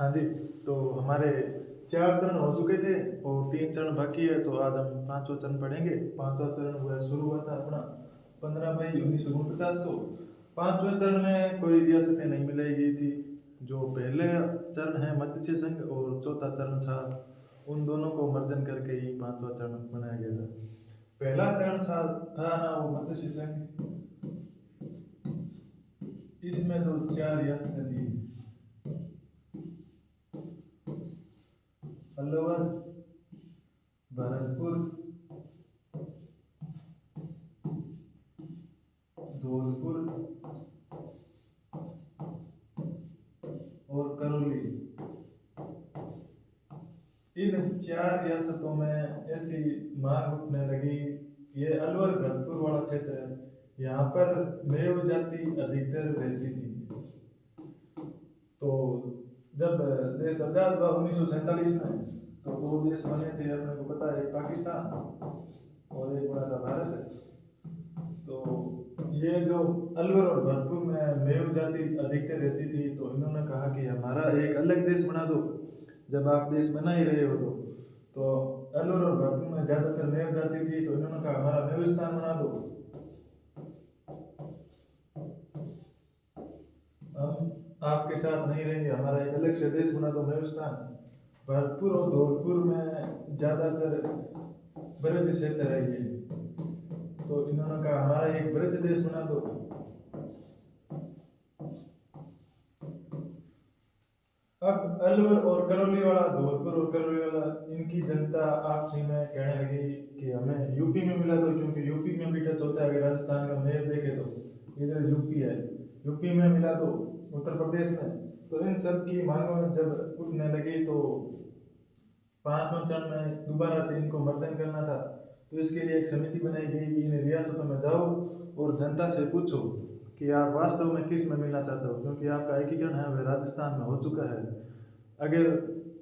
हाँ जी, तो हमारे 4 चरण हो चुके थे और 3 चरण बाकी है, तो आज हम 5वाँ चरण पढ़ेंगे। 5वाँ चरण हुआ शुरू हुआ था अपना 15 मई 1949 को। 5वें चरण में कोई रियासतें नहीं मिलाई गई थी। जो पहले चरण है मत्स्य संघ और चौथा चरण था, उन दोनों को मर्जन करके ही 5वाँ चरण बनाया गया था। पहला चरण था ना वो मत्स्य संघ। इसमें तो 4 रियासतें थी, अलवर, भरतपुर, धौलपुर और करौली। इन 4 रियासतों में ऐसी मांग उठने लगी। ये अलवर भरतपुर वाला क्षेत्र है, यहाँ पर मेव जाति अधिकतर रहती थी। तो जब देश आजाद हुआ 1947 में, तो 2 देश बने थे, अपने को पता है, एक पाकिस्तान और एक बड़ा सा भारत है। तो ये जो अलवर और भरतपुर में मेव जाति अधिकतर रहती थी, तो इन्होंने कहा कि हमारा एक अलग देश बना दो। जब आप देश बना ही रहे हो तो अलवर और भरतपुर में ज़्यादातर मेव जाति थी, तो इन्होंने कहा हमारा मेविस्तान बना दो। हम आपके साथ नहीं रहेंगे, हमारा एक अलग से देश बना दो, मेविस्तान। भरतपुर और धौलपुर में ज़्यादातर ब्रज क्षेत्र है ये, तो इन्होंने कहा हमारा एक ब्रज देश बना दो। अब अलवर और करौली वाला, धौलपुर और करौली वाला, इनकी जनता आपसी में कहने लगी कि हमें यूपी में मिला दो, क्योंकि यूपी में भी टच होता है। अगर राजस्थान का मैप देखे तो इधर यूपी है, यूपी में मिला दो, उत्तर प्रदेश में। तो इन सब की मांगों जब उठने लगी, तो 5वें चरण में दोबारा से इनको मतदान करना था। तो इसके लिए एक समिति बनाई गई कि इन रियासतों में जाओ और जनता से पूछो कि आप वास्तव में किस में मिलना चाहते हो, क्योंकि आपका एकीकरण है वह राजस्थान में हो चुका है। अगर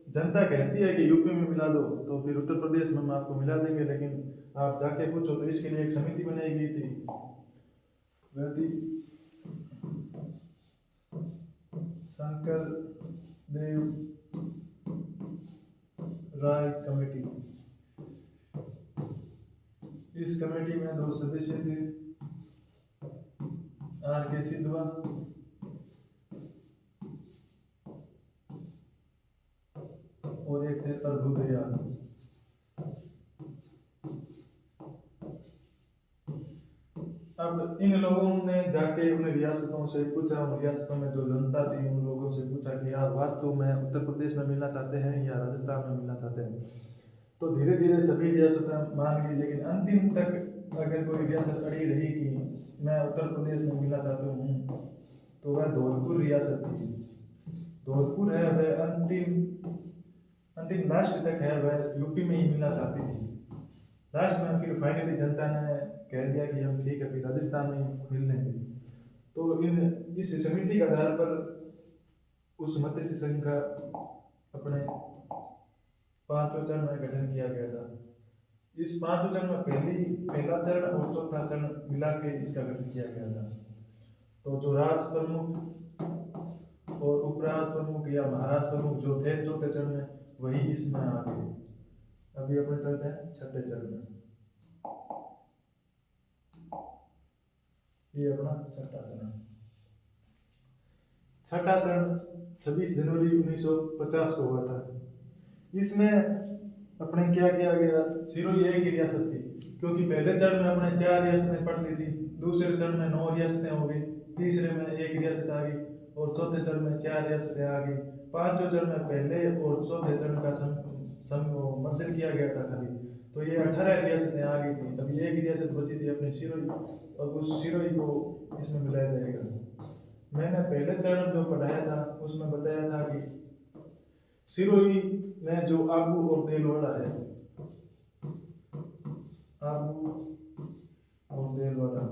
जनता कहती है कि यूपी में मिला दो, तो फिर उत्तर प्रदेश में हम आपको मिला देंगे, लेकिन आप जाके पूछो। तो इसके लिए एक समिति बनाई गई थी, वह थी शंकर देव राय कमेटी। इस कमेटी में 2 सदस्य थे, R.K. सिद्धवा और एक थे प्रभु दयाल। अब इन लोगों ने जाके उन रियासतों से पूछा, उन रियासतों में जो जनता थी उन लोगों से पूछा कि आप वास्तव में उत्तर प्रदेश में मिलना चाहते हैं या राजस्थान में मिलना चाहते हैं। तो धीरे धीरे सभी रियासतें मान गई, लेकिन अंतिम तक अगर कोई रियासत अड़ी रही कि मैं उत्तर प्रदेश में मिलना चाहता हूँ, तो वह धौलपुर रियासत थी। धौलपुर है वह अंतिम लास्ट तक है, वह यूपी में ही मिलना चाहती थी। लास्ट में फिर फाइनली जनता ने कह दिया कि हम ठीक है, फिर राजस्थान में मिल लेंगे। तो इस समिति के आधार पर उस मत्स्य संघ का अपने 5वें चरण में गठन किया गया था। इस 5वें चरण में पहला चरण और चौथा चरण मिला के इसका गठन किया गया था। तो जो राज प्रमुख और उपराज प्रमुख या महाराज प्रमुख जो थे चौथे चरण में, वही इसमें आ गए। अभी अपने चलते हैं 6ठे चरण में। ये अपना 6ठा चरण। 6ठा चरण 26 जनवरी 1950 को हुआ था। इसमें अपने क्या किया गया, सिरोही एक ही रियासत थी, क्योंकि पहले चरण में अपने 4 रियासतें पड़ ली थी, दूसरे चरण में 9 रियासतें हो गई, तीसरे में 1 रियासत आ गई और चौथे चरण में 4 रियासतें आ गई। 5वें चरण में पहले और चौथे चरण का मतदान किया गया था खाली, तो ये 18 रियासतें आ गई थी। अभी 1 रियासत बची थी अपनी सिरोही, और उस सिरोही को इसमें मिलाया जाएगा। मैंने पहले चरण जो पढ़ाया था उसमें बताया था कि सिरोही में जो आबू और देलवाड़ा है, आबू और देलवाड़ा,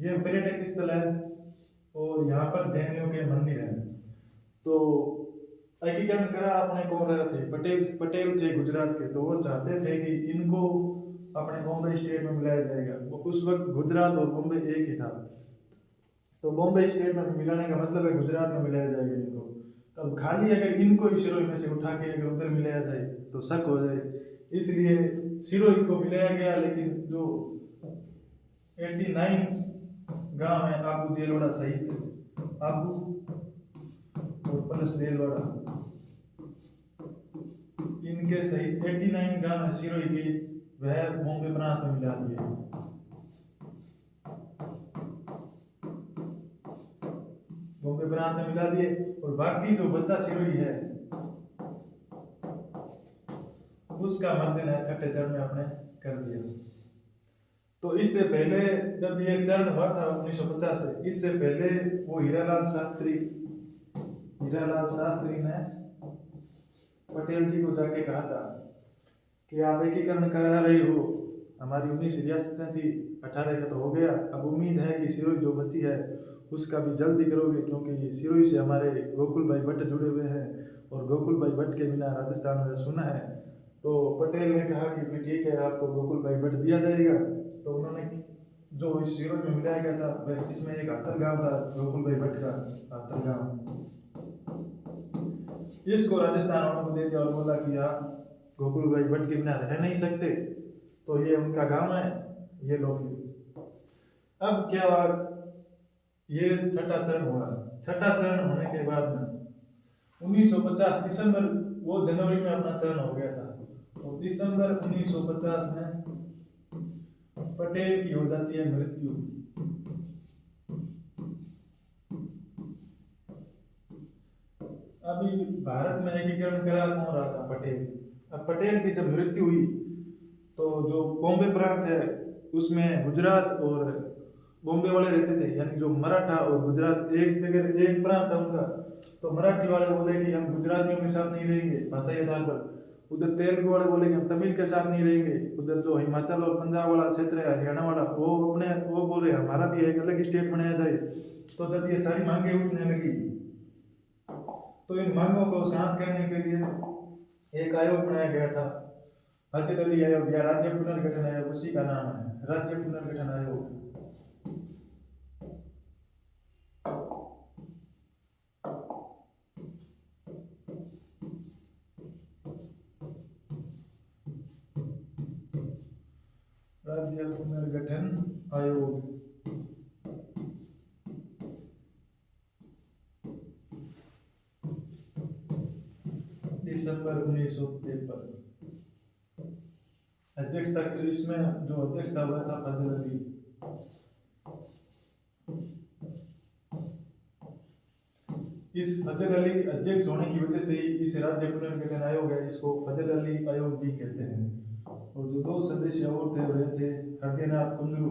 ये पर्यटक स्थल है और यहाँ पर जैनियों के मंदिर हैं। तो एकीकरण करा अपने कौन रहे थे, पटेल थे गुजरात के, तो वो चाहते थे कि इनको अपने बॉम्बे स्टेट में मिलाया जाएगा। वो उस वक्त गुजरात और बॉम्बे एक ही था। तो बॉम्बे स्टेट में मिलाने का मतलब है गुजरात में मिलाया जाएगा इनको। तब खाली अगर इनको ही सिरोही में से उठा के अगर उधर मिलाया जाए तो शक हो जाए, इसलिए सिरोही को मिलाया गया। लेकिन जो 89 गांव है आबू देलवाड़ा सहित, आबू और प्लस देलवाड़ा, इनके सहित 89 गांव है सिरोही के, वह बॉम्बे प्रांत में मिला दिए। बॉम्बे प्रांत में मिला दिए और बाकी जो बच्चा सिरोही है उसका मर्दन है छठे चरण में आपने कर दिया। तो इससे पहले जब ये चरण हुआ था 1950 से, इससे पहले वो हीरालाल शास्त्री ने पटेल जी को जाके कहा था कि आप एकीकरण करा रहे हो, हमारी 19 रियासतें थी, 18 का तो हो गया, अब उम्मीद है कि सिरोही जो बची है उसका भी जल्दी करोगे, क्योंकि सिरोही से हमारे गोकुल भाई भट्ट जुड़े हुए हैं और गोकुल भाई भट्ट के बिना राजस्थान में सुना है। तो पटेल ने कहा कि फिर ठीक है, आपको गोकुल भाई भट्ट दिया जाएगा। तो उन्होंने जो इस सिरोही में मिलाया गया था, इसमें एक आतर गांव था गोकुल भाई भट्ट का आतर गांव, इसको राजस्थान वालों को दे दिया और बोला कि आप गोकुल भाई भट्ट के बिना रह नहीं सकते, तो ये उनका गांव है, ये लोग। अब क्या हुआ, ये छठा चरण हुआ। छठा चरण होने के बाद में 1950 दिसंबर, वो जनवरी में अपना चरण हो गया था, और दिसंबर 1950 में पटेल की हो जाती है मृत्यु। अभी भारत में एकीकरण करा कौन रहा था? पटेल। अब पटेल की जब मृत्यु हुई तो जो बॉम्बे प्रांत है उसमें गुजरात और बॉम्बे वाले रहते थे, यानी जो मराठा और गुजरात एक जगह एक प्रांत था उनका। तो मराठी वाले बोले कि हम गुजरातियों के साथ नहीं रहेंगे भाषाई आधार पर, उधर तेलुगु वाले बोले कि हम तमिल के साथ नहीं रहेंगे, उधर जो हिमाचल और पंजाब वाला क्षेत्र है, हरियाणा वाला, वो बोल रहे हमारा भी एक अलग स्टेट बनाया जाए। तो जब ये सारी मांगे उठने लगी तो इन मांगों को शांत करने के लिए एक आयोग बनाया गया था, हाजिर अली आयोग या राज्य पुनर्गठन आयोग, उसी का नाम है राज्य पुनर्गठन आयोग। राज्य पुनर्गठन आयोग दिसंबर 1953। अध्यक्षता, इसमें जो अध्यक्षता हुआ था फजल अली। इस फजल अली अध्यक्ष होने की वजह से ही इस राज्य पुनर्गठन आयोग है, इसको फजल अली आयोग भी कहते हैं। और जो दो सदस्य और थे वे थे हृदयनाथ कुंजरू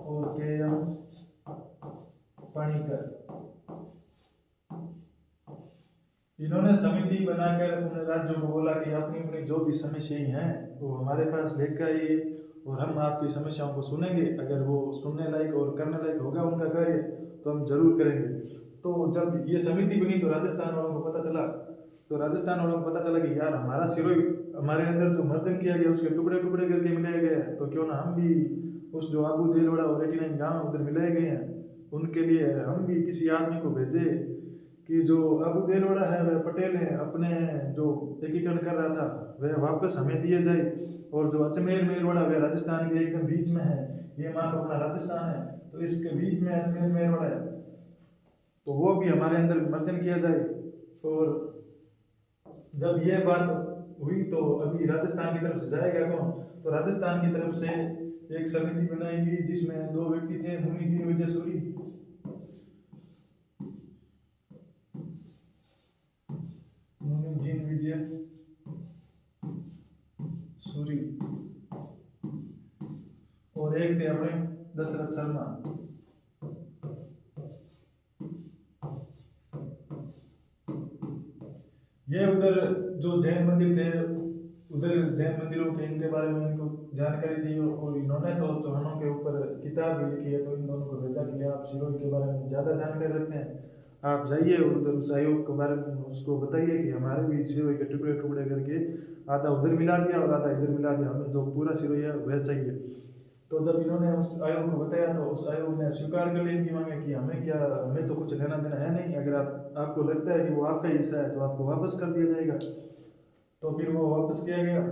और के.एम. पाणिकर। इन्होंने समिति बनाकर उन राज्यों को बोला कि अपनी अपनी जो भी समस्याएं हैं वो हमारे पास लेकर आइए और हम आपकी समस्याओं को सुनेंगे, अगर वो सुनने लायक और करने लायक होगा उनका कार्य तो हम जरूर करेंगे। तो जब ये समिति बनी तो राजस्थान वालों को पता चला कि यार हमारा सिरोही, हमारे अंदर जो मर्दन किया गया उसके टुकड़े टुकड़े करके मिलाया गया है, तो क्यों ना हम भी उस जो आबू देलवाड़ा और 89 गाँव उधर मिलाए गए हैं, उनके लिए हम भी किसी आदमी को भेजे कि जो आबू देलवाड़ा है वह पटेल है, अपने जो एकीकरण कर रहा था वह वापस हमें दिए जाए, और जो अजमेर मेरवाड़ा वह राजस्थान के एकदम बीच में है, ये मान लो अपना राजस्थान है तो इसके बीच में अजमेर मेरवाड़ा है, तो वो भी हमारे अंदर विमर्शन किया जाए। और जब ये बात हुई तो अभी राजस्थान की तरफ से जाएगा कौन? तो राजस्थान की तरफ से एक समिति बनाई गई जिसमें दो व्यक्ति थे, मुनि जी विजय सूरी, और एक थे अपने दशरथ शर्मा। ये उधर जो जैन मंदिर थे, उधर जैन मंदिरों के इनके बारे में इनको जानकारी थी, और इन्होंने तो चौहानों के ऊपर किताब भी लिखी है, तो इन दोनों को भेजा कि आप सिरोही के बारे में ज़्यादा जानकारी रखते हैं, आप जाइए और उधर उस आयोग के बारे में उसको बताइए कि हमारे भी सिरोही के टुकड़े टुकड़े करके आधा उधर मिला दिया और आधा इधर मिला दिया, हमें जो पूरा सिरोही है वह चाहिए। तो जब इन्होंने उस आयोग को बताया तो उस आयोग ने स्वीकार कर ली इनकी मांगे कि हमें तो कुछ लेना देना है नहीं, अगर आपको लगता है कि वो आपका हिस्सा है तो आपको वापस कर दिया जाएगा। तो फिर वो वापस किया गया,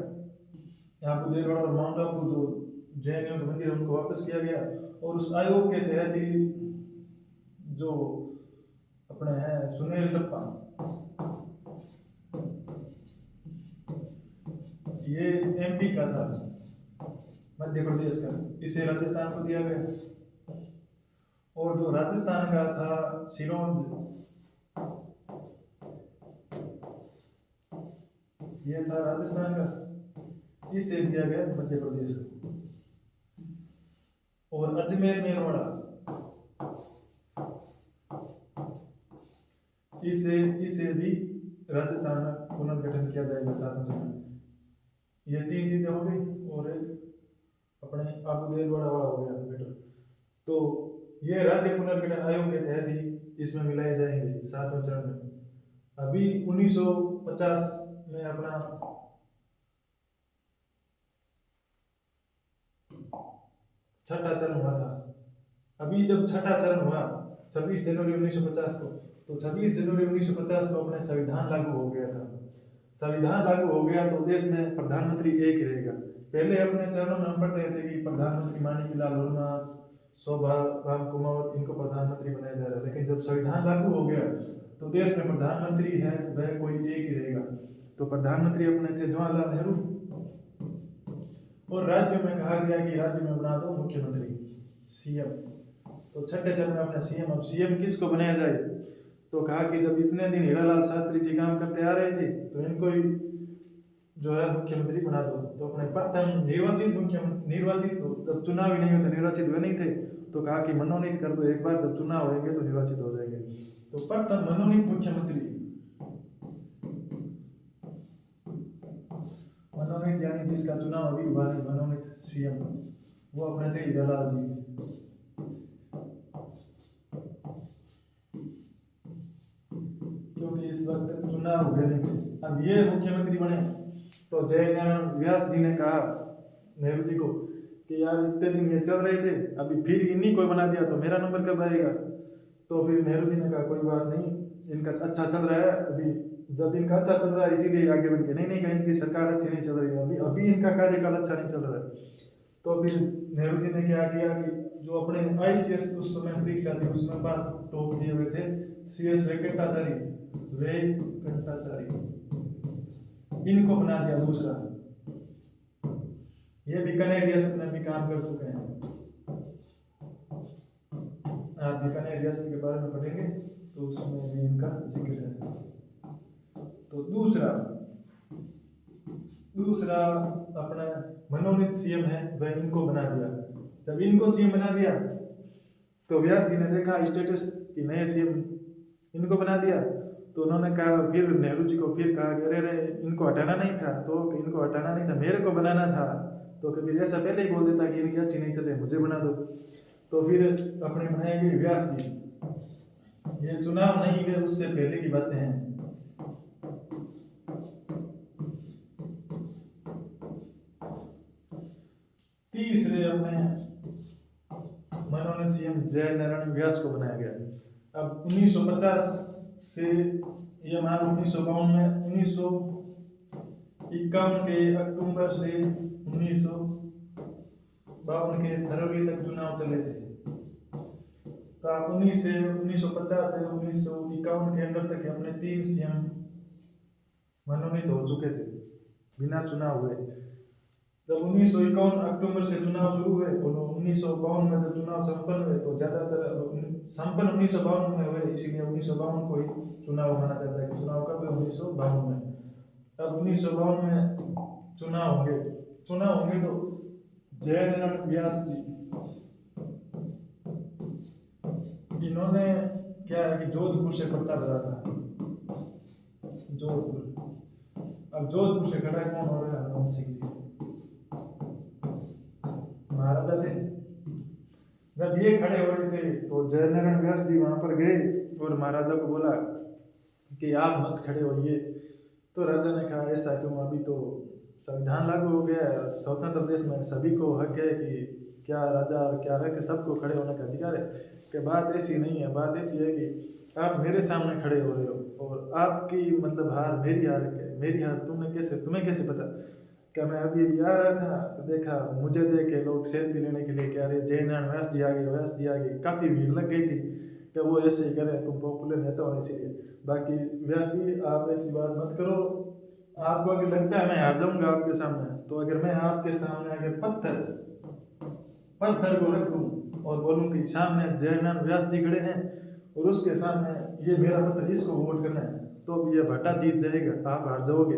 यहाँ बुदेलवाड़ा और माउंट आबू जो जैन योग मंदिर है उनको वापस किया गया। और उस आयोग के तहत ही जो अपने हैं सुनील टप्पा, ये एमपी का था, मध्य प्रदेश का, इसे राजस्थान को दिया गया। और जो राजस्थान का था सिरोंज, ये था राजस्थान का, इसे दिया गया मध्य प्रदेश को। और अजमेर मेरवाड़ा, इसे भी राजस्थान में पुनर्गठन किया जाएगा 7 में। ये 3 चीजें हो गई और एक अपने आबू देलवाड़ा वाला हो गया बेटर। तो ये राज्य पुनर्गठन आयोग के तहत ही इसमें मिलाए जाएंगे 7वें चरण में। अभी 1950 में अपना छठा चरण हुआ था। अभी जब छठा चरण हुआ 26 जनवरी 1950 को, तो 26 जनवरी 1950 को अपने संविधान लागू हो गया था। संविधान लागू हो गया तो देश में प्रधानमंत्री एक ही रहेगा। पहले अपने चरणों में हम पढ़ रहे थे कि प्रधानमंत्री माणिकलाल वर्मा, शोभा राम कुमावत, इनको प्रधानमंत्री बनाया जा रहा है। लेकिन जब संविधान लागू हो गया तो देश में प्रधानमंत्री है वह कोई एक ही रहेगा। तो प्रधानमंत्री अपने थे जवाहरलाल नेहरू, और राज्य में कहा गया कि राज्य में बना दो मुख्यमंत्री, सीएम। तो छठे चरण में अपने सीएम, अब सीएम किसको बनाया जाए, तो कहा कि जब इतने दिन हीरालाल शास्त्री जी काम करते आ रहे थे तो इनको ही जो है मुख्यमंत्री बना दो। तो अपने प्रथम निर्वाचित तो जब चुनाव ही नहीं होते, निर्वाचित हुए नहीं थे, तो कहा कि मनोनीत कर दो, एक बार जब चुनाव होंगे तो निर्वाचित हो जाएंगे। तो प्रथम मनोनीत मुख्यमंत्री, मनोनीत यानी जिसका चुनाव अभी हुआ है, मनोनीत सीएम, वो अपने थे हीरालाल जी। क्योंकि इस वक्त चुनाव हुए नहीं, अब ये मुख्यमंत्री बने तो जयनारायण व्यास जी ने कहा नेहरू जी को कि यार इतने दिन ये चल रहे थे, अभी फिर इन्हीं को बना दिया तो मेरा नंबर कब आएगा। तो फिर नेहरू जी ने कहा कोई बात नहीं, इनका अच्छा चल रहा है, अभी जब इनका अच्छा चल रहा है इसीलिए आगे बढ़ के, नहीं कहीं इनकी सरकार अच्छी नहीं चल रही है, अभी इनका कार्यकाल अच्छा नहीं चल रहा है। तो फिर नेहरू जी ने क्या किया कि जो अपने आईसीएस उस समय परीक्षा थी उसमें पास टॉप किए हुए थे CS वेंकटाचारी, इनको बना दिया दूसरा। ये बीकानेर रियासत में भी काम कर चुके हैं, आप बीकानेर रियासत के बारे में पढ़ेंगे तो उसमें भी इनका जिक्र है। तो दूसरा अपना मनोनीत सीएम है वह इनको बना दिया। जब इनको सीएम बना दिया तो व्यास जी ने देखा स्टेटस कि नए सीएम इनको बना दिया, तो उन्होंने कहा, फिर नेहरू जी को फिर कहा कि अरे इनको हटाना नहीं था, तो इनको हटाना नहीं था, मेरे को बनाना था। तो कभी ऐसा पहले ही बोल देता कि इनकी अच्छी नहीं चले, मुझे बना दो। तो फिर अपने बनाए गए व्यास जी, ये चुनाव नहीं गए उससे पहले की बातें हैं। तीसरे अपने मनोनीत सीएम जयनारायण व्यास को बनाया गया। अब 1950 से ये मान 1952 में 1951 के अक्टूबर से 1952 के फरवरी तक चुनाव चले थे। तो आप 1950 से 1951 के अंदर तक अपने 3 सीएम मनोनीत हो चुके थे बिना चुनाव हुए। जब 1951 अक्टूबर से चुनाव शुरू हुए और 1952 में जब चुनाव संपन्न हुए, तो ज्यादातर संपन्न 1952 में हुए, इसीलिए 1952 को ही चुनाव माना जाता है। चुनाव कब हुए? 1952 में। अब 1952 में चुनाव होंगे तो जयनारायण व्यास जी इन्होंने क्या है कि जोधपुर से पर्चा भरा था, जोधपुर। अब जोधपुर से खड़ा कौन हो रहा है? हनुमान सिंह जी, महाराजा थे। जब ये खड़े हो रहे थे तो जयनारायण व्यास जी वहाँ पर गए और महाराजा को बोला कि आप मत खड़े होइए। तो राजा ने कहा ऐसा क्यों, अभी तो संविधान लागू हो गया है, स्वतंत्र देश में सभी को हक है कि क्या राजा और क्या रख सबको खड़े होने का अधिकार है। कि बात ऐसी नहीं है, बात ऐसी है कि आप मेरे सामने खड़े हो रहे हो और आपकी मतलब हार मेरी हार है, मेरी हार तुम्हें कैसे पता। क्या मैं अभी अभी आ रहा था तो देखा मुझे देख के लोग सेल्फी लेने के लिए कह रहे जयनारायण व्यास जी आ गए, व्यास जी आ गए, काफ़ी भीड़ लग गई थी कि वो ऐसे ही करें, तुम पॉपुलर नेता हो इसीलिए। बाकी व्यास जी आप ऐसी बात मत करो। आपको अगर लगता है मैं हार जाऊंगा आपके सामने, तो अगर मैं आपके सामने अगर पत्थर पत्थर को रख दूं और बोलूं कि सामने जयनारायण व्यास जी खड़े हैं और उसके सामने ये मेरा पत्थर, इसको वोट करना है, तो भी ये भट्टा जीत जाएगा, आप हार जाओगे।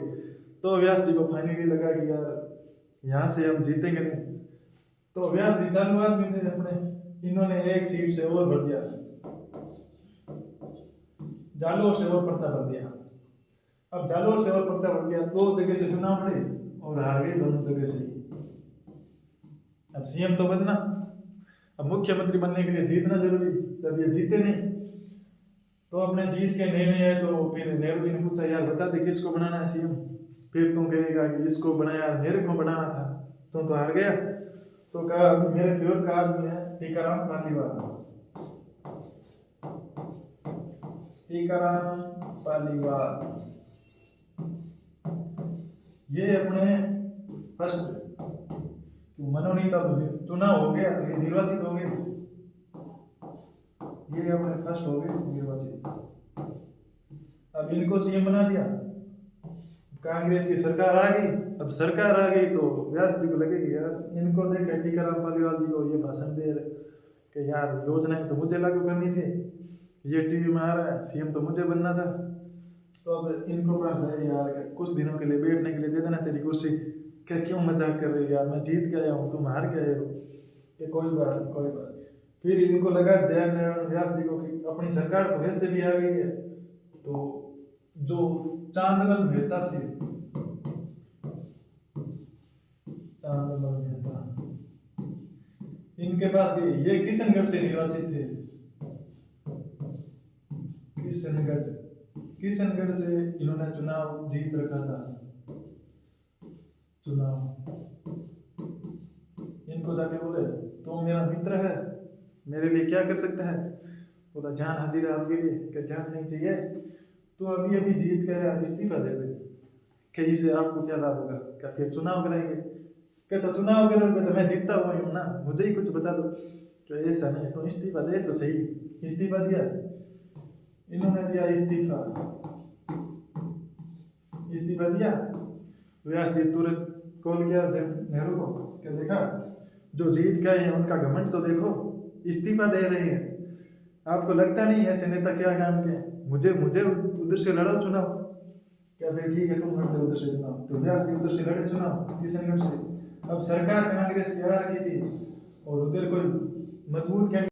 तो व्यास जी को फाइनली लगा कि यार यहाँ से हम जीतेंगे नहीं। तो व्यास जी चालू आदमी थे अपने, इन्होंने एक सीट से और भर दिया, जालोर से और पर्चा भर दिया। अब जालोर से और पर्चा भर दिया, दो जगह से चुनाव लड़े और हार गए दोनों जगह से। अब सीएम तो बनना, अब मुख्यमंत्री बनने के लिए जीतना जरूरी, जब ये जीते नहीं तो अपने जीत के नहीं आए तो फिर नेहरू जी ने पूछा यार बता दे किसको बनाना है सीएम। फिर तुम कहेगा कि इसको बनाया, मेरे को बनाना था, तुम तो हार गया। तो कहा मेरे फेवर का आदमी है टीकाराम पालीवाल। टीकाराम पालीवाल ये अपने फर्स्ट मनोनीत चुनाव हो गया तो ये निर्वाचित हो गए, ये अपने फर्स्ट हो गए निर्वाचित। अब इनको सीएम बना दिया, कांग्रेस की सरकार आ गई। अब सरकार आ गई तो व्यास जी को लगेगी यार इनको देख टीकाराम पालीवाल जी को ये भाषण दे रहे कि यार योजनाएं तो मुझे लागू करनी थी, ये टीवी में आ रहा है, सीएम तो मुझे बनना था। तो अब इनको पास है यार कुछ दिनों के लिए बैठने के लिए दे देना तेरी कुर्सी, क्या क्यों मजाक कर रहे हो यार, मैं जीत के आया हूँ तुम हार के आए हो, कि कोई बात नहीं कोई बात। फिर इनको लगा जयनारायण व्यास जी को कि अपनी सरकार तो वैसे भी आ गई है, तो जो चांदमल मेहता थे, चांदमल मेहता इनके पास गए, ये किशनगढ़ से निर्वाचित थे। किशनगढ़ से इन्होंने चुनाव जीत रखा था। चुनाव इनको जाके बोले तो मेरा मित्र है, मेरे लिए क्या कर सकता है। बोला जान हाजिर है आपके लिए, क्या जान नहीं चाहिए, तो अभी अभी जीत गया इस्तीफा दे दे, क्या इससे आपको क्या लाभ होगा, क्या फिर चुनाव कराएंगे। कहता चुनाव करोगे तो मैं जीतता हुआ हूँ ना, मुझे ही कुछ बता दो। तो ऐसा नहीं तो इस्तीफा दे तो सही। इस्तीफा दिया, इन्होंने दिया इस्तीफा, इस्तीफा दिया। व्यास जी तुरंत कॉल किया नेहरू को, क्या देखा जो जीत गए हैं उनका घमंड तो देखो, इस्तीफा दे रहे हैं। आपको लगता नहीं ऐसे नेता क्या काम के, मुझे मुझे उधर से लड़ो चुनाव। क्या फिर ठीक है तुम लड़ दो उधर से चुनाव, तो व्यास जी उधर से लड़े चुनाव किशनगढ़ से। अब सरकार कांग्रेस की आ रखी थी और उधर कोई मजबूत कैंडिडेट,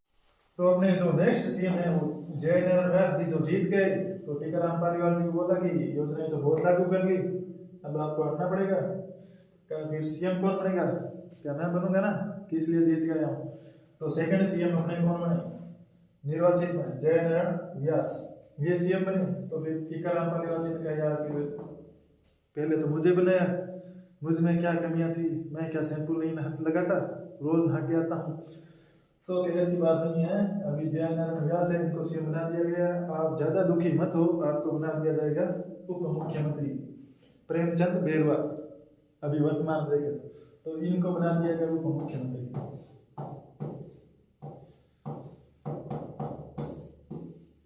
तो अपने जो नेक्स्ट सीएम है वो जयनारायण व्यास जी जो जीत गए, तो टीकाराम पालीवाल जी को बोला कि योजनाएं तो बहुत लागू कर ली, अब आपको हटना पड़ेगा। क्या फिर सीएम कौन बनेगा, क्या मैं बनूंगा ना, किस लिए जीत गया हूँ। तो सेकंड सीएम अपने कौन बने, निर्वाचित में जयनारायण व्यास, ये सीएम बने। तो फिर टीकाराम पालीवाल जी ने कहा यार फिर पहले तो मुझे बनाया, मुझ में क्या कमियां थी, मैं क्या शैम्पू नहीं लगाता, रोज नहा के आता हूँ। तो ऐसी बात नहीं है, अभी जयनारायण व्यास है इनको सीएम बना दिया गया। आप ज्यादा दुखी मत हो, आपको बना दिया जाएगा उप मुख्यमंत्री प्रेमचंद बेरवा, अभी वर्तमान देखें तो इनको बना दिया गया उप मुख्यमंत्री।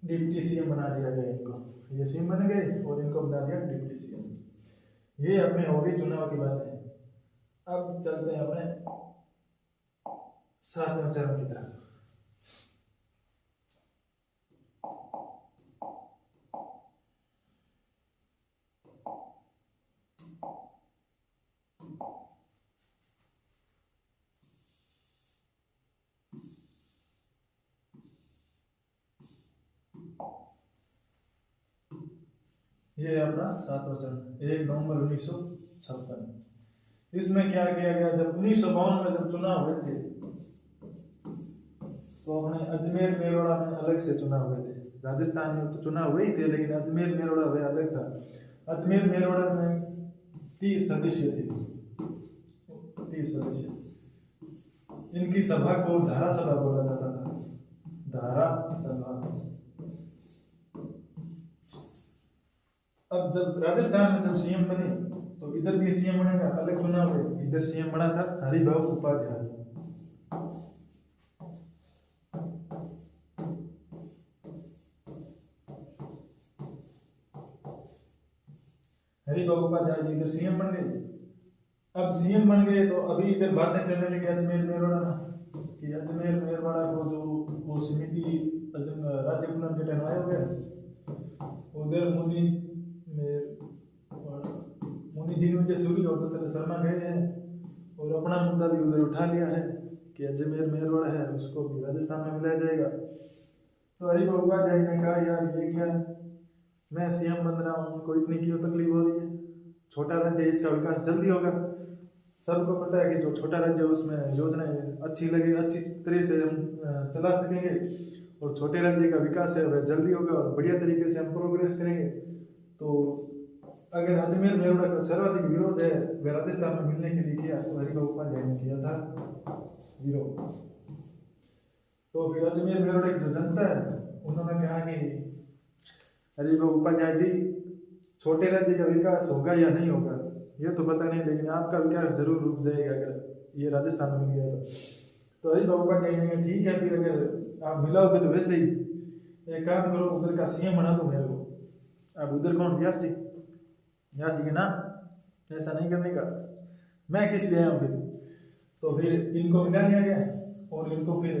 डिप्टी सीएम बना दिया गया इनको, ये सीएम बन गए और इनको बना दिया डिप्टी सीएम। ये अपने हो गई चुनाव की बात है। अब चलते हैं अपने सातवें चरण की तरफ। ये अपना सातवां चरण 1 नवंबर 1956। इसमें क्या किया गया, जब 1952 में जब चुनाव हुए थे तो अपने अजमेर मेवाड़ा में अलग से चुनाव हुए थे। राजस्थान में तो चुनाव हुए ही थे, लेकिन अजमेर मेवाड़ा वह अलग था। अजमेर मेवाड़ा में 30 सदस्य थे, 30 सदस्य। इनकी सभा को धारा सभा बोला जाता था, धारा सभा। अब जब राजस्थान में जब सीएम बने तो इधर भी सीएम बनेगा, अलग चुनाव है। इधर सीएम बना था हरिभाऊ उपाध्याय। हरिभाऊ उपाध्याय जी इधर सीएम बन गए। अब सीएम बन गए तो अभी इधर बातें चलने लगी अजमेर मेरवाड़ा में कि अजमेर मेरवाड़ा को जो वो समिति राज्य पुनर्गठन आयोग है, उधर मोदी जी ने मुझे सूरी और दूसरे शर्मा गए हैं और अपना मुद्दा भी उधर उठा लिया है कि अजमेर मेरवाड़ा है उसको भी राजस्थान में मिलाया जाएगा। तो हरिभाऊ उपाध्याय ने कहा यार ये क्या, मैं सीएम बन रहा हूँ, उनको इतनी क्यों तकलीफ हो रही है, छोटा राज्य है, इसका विकास जल्दी होगा। सबको पता है कि जो छोटा राज्य है उसमें योजनाएं अच्छी लगे, अच्छी तरह से हम चला सकेंगे, और छोटे राज्य का विकास है वह जल्दी होगा और बढ़िया तरीके से हम प्रोग्रेस करेंगे। तो अगर अजमेर मेरवाड़ा का सर्वाधिक विरोध है वह राजस्थान में मिलने के लिए किया, तो हरिभाऊ उपाध्याय ने किया था विरोध। तो फिर अजमेर मेरवाड़ा की जो जनता है उन्होंने कहा कि हरिभाऊ उपाध्याय जी, छोटे राज्य का विकास होगा या नहीं होगा ये तो पता नहीं, लेकिन आपका विकास जरूर रुक जाएगा अगर ये राजस्थान में मिल गया तो हरिभाऊ उपाध्याय ने कहा ठीक है, फिर अगर आप मिलाओगे तो वैसे ही एक काम करो, उधर का सीएम बना दो मेरे को। अब उधर कौन, व्यास जी, व्यास जी के ना, ऐसा नहीं करने का, मैं किस लिए आया हूँ फिर। तो फिर इनको मिला दिया गया और इनको फिर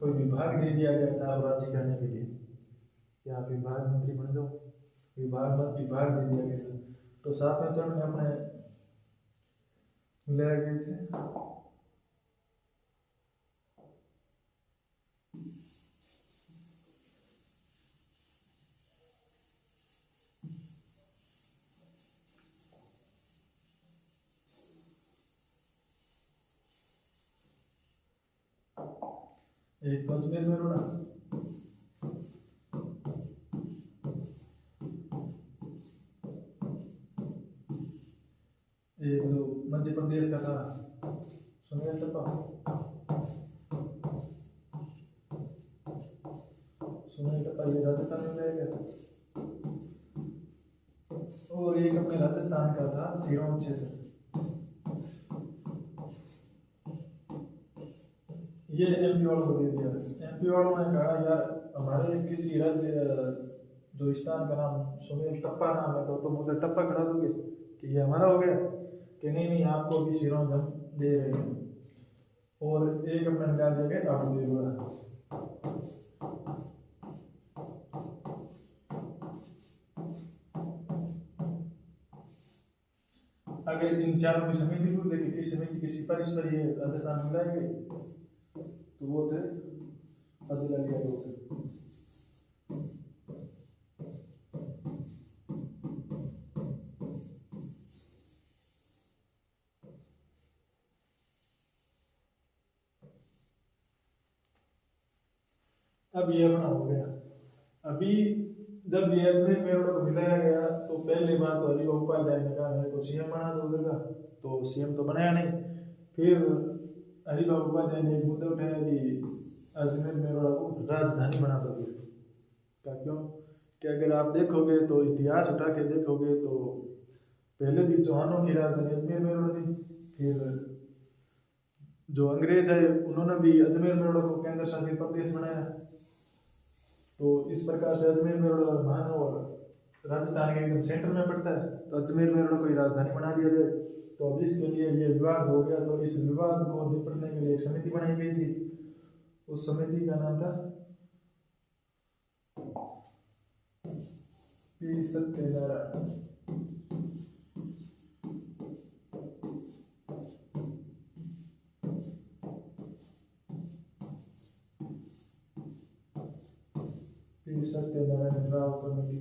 कोई विभाग दे दिया गया था राज्य करने के लिए, कि आप विभाग मंत्री बन जाओ, विभाग दे दिया गया। तो 7वें चरण में अपने मिलाए गए थे। एक तो अजमेर मेरवाड़ा, एक जो मध्य प्रदेश का था सुनील टप्पा, ये राजस्थान में रहेगा, और एक अपने राजस्थान का था सिरोंज क्षेत्र। ये एमपी वालों को दे दिया। एमपी वालों ने कहा यार हमारे किसी राज्य जो स्थान का नाम सुनील टप्पा नाम है, तो तुम उधर टप्पा खड़ा दोगे कि ये हमारा हो गया, कि नहीं आपको भी सिरोंज हम दे रहे हैं। और एक अपना मिला दिया गया आपको दे हुआ। अगर इन चारों की समिति को देखिए, किस समिति की सिफारिश पर ये राजस्थान में लाए गए, तो वो थे फजल अली आयोग। अब ये अपना हो गया। अभी जब ये अजमेर मेरवाड़ा को मिलाया गया तो पहली बात तो हरिभाऊ उपाध्याय ने कहा मेरे को सीएम बना दो उधर का, तो सीएम तो बनाया नहीं। फिर हरिभाऊ उपाध्याय ने एक मुद्दा उठाया कि अजमेर मेरवाड़ा को राजधानी बना दो। क्यों कि अगर आप देखोगे तो इतिहास उठा के देखोगे तो पहले भी चौहानों की राजधानी अजमेर मेरवाड़ा थी। फिर जो अंग्रेज है उन्होंने भी अजमेर मेरवाड़ा को केंद्र शासित प्रदेश बनाया। तो इस प्रकार से अजमेर मेरवाड़ा महानगर राजस्थान के एकदम सेंटर में पड़ता है, तो अजमेर मेरवाड़ा को राजधानी बना दिया जाए। तो अब इसके लिए ये विवाद हो गया, तो इस विवाद को निपटने के लिए एक समिति बनाई गई थी। उस समिति का नाम था P Satyanarayan. P Satyanarayan Rao committee,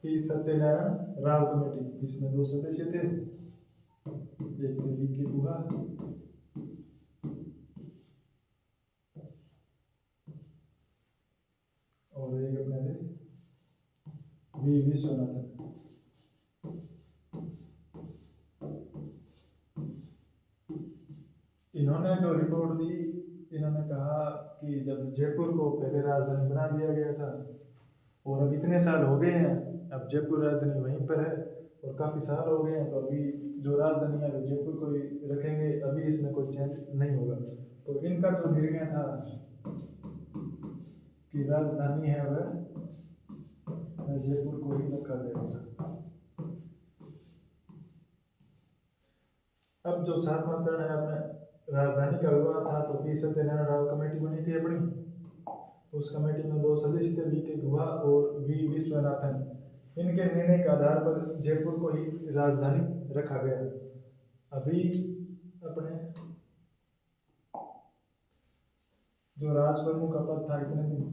P Satyanarayan Rao committee. इसमें 2 सदस्य थे, एक थे वी के गुहा और एक अपने थे वी विश्वनाथन। इन्होंने जो रिपोर्ट दी, इन्होंने कहा कि जब जयपुर को पहले राजधानी बना दिया गया था और अब इतने साल हो गए हैं, अब जयपुर राजधानी वहीं पर है और काफ़ी साल हो गए हैं, तो अभी जो राजधानी है वो जयपुर को ही रखेंगे, अभी इसमें कोई चेंज नहीं होगा। तो इनका जो निर्णय था कि राजधानी है वह जयपुर को ही रखा जाएगा। अब जो सातवां चरण है अपने राजधानी का हुआ था, तो पी सत्यनारायण राव कमेटी बनी थी अपनी, उस कमेटी में 2 सदस्य थे, वी.के. गुहा और वी विश्वनाथन। इनके निर्णय के आधार पर जयपुर को ही राजधानी रखा गया। अभी अपने जो राजप्रमुख का पद था इतने दिन,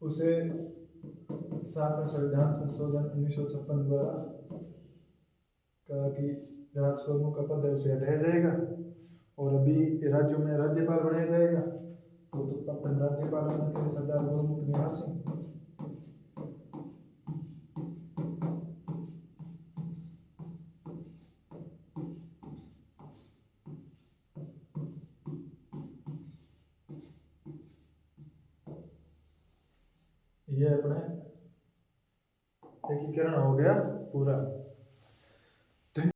उसे 7वें संविधान संशोधन 1956 द्वारा कहा कि राजप्रमुख का पद है उसे हटाया जाएगा और अभी राज्यों में राज्यपाल बनाया जाएगा। तो प्रथम राज्यपाल बने थे सरदार वल्लभभाई निहाल सिंह। ये अपने एकीकरण हो गया पूरा।